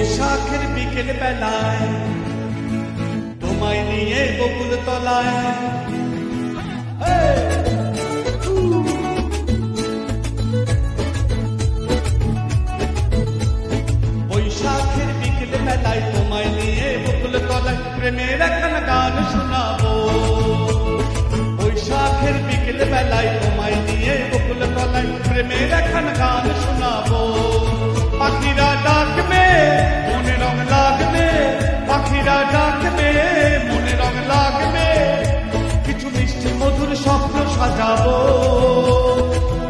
বৈশাখের বিকেল বেলায় তোমায় নিয়ে বকুল তলায় বৈশাখের বিকেল বেলায় তোমায় নিয়ে বকুল তলায় প্রেমের এখন গান শোনাবো। বৈশাখের বিকেল বেলায় তোমায় নিয়ে বকুল তলায় প্রেমের এখন গান শোনাবো। পাখিরা ডাকবে মনে রং লাগবে, পাখিরা ডাকবে মনে রং লাগবে, কিছু মিষ্টি মধুর স্বপ্ন সাজাবো,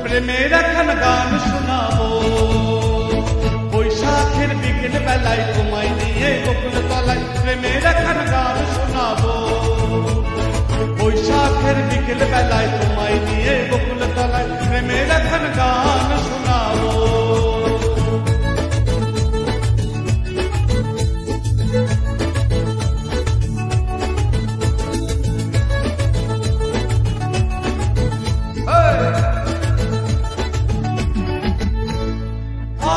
প্রেমের এখন গান শোনাবো। বৈশাখের বিকেল বেলায় তোমায় নিয়ে বকুল তলায় প্রেমের এখন গান শোনাবো। বৈশাখের বিকেল বেলায় তোমায় নিয়ে বকুল তলায় প্রেমের এখন গান শোনাবো।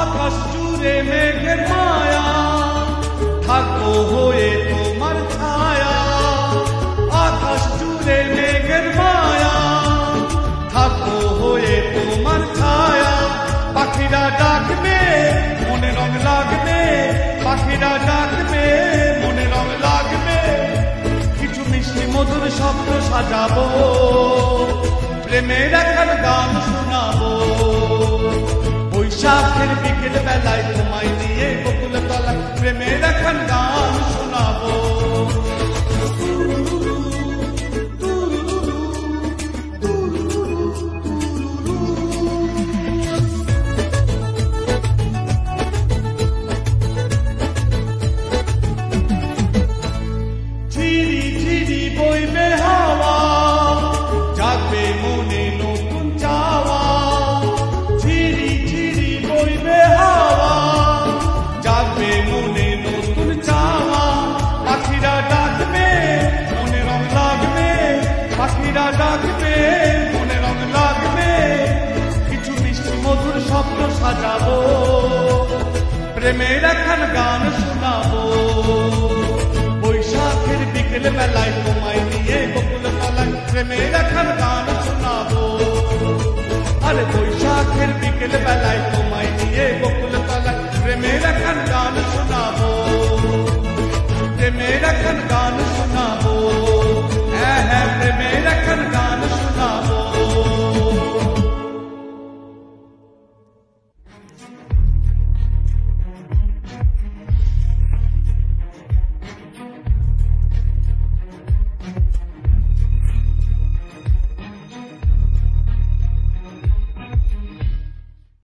আকাশ জুড়ে মেঘের মায়া, থাকবো হয়ে তোমার ছায়া। আকাশ জুড়ে মেঘের মায়া, থাকবো হয়ে তোমার ছায়া। পাখিরা ডাকবে মনে রং লাগবে, পাখিরা ডাকবে মনে রং লাগবে, কিছু মিষ্টি মধুর স্বপ্ন সাজাবো, প্রেমের এখন গান শোনাবো। বৈশাখের বিকেল বেলায় তোমায় নিয়ে বকুল তলায় প্রেমের এখন গান শোনাবো। ঝিরি ঝিরি বইবে হাওয়া, জাগবে মনে নতুন চাওয়া। ঝিরি ঝিরি বইবে হাওয়া, জাগবে মনে নতুন চাওয়া। পাখিরা ডাকবে মনে রং লাগবে, পাখিরা ডাকবে মনে রং লাগবে, কিছু মিষ্টি মধুর স্বপ্ন সাজাবো, প্রেমের এখন গান শোনাবো। বৈশাখের বিকেল বেলায় তোমায় নিয়ে বকুল তলায় প্রেমের এখন গান শোনাবো। আরে বৈশাখের বিকেল বেলায় তোমায় নিয়ে বকুল তলায় প্রেমের এখন গান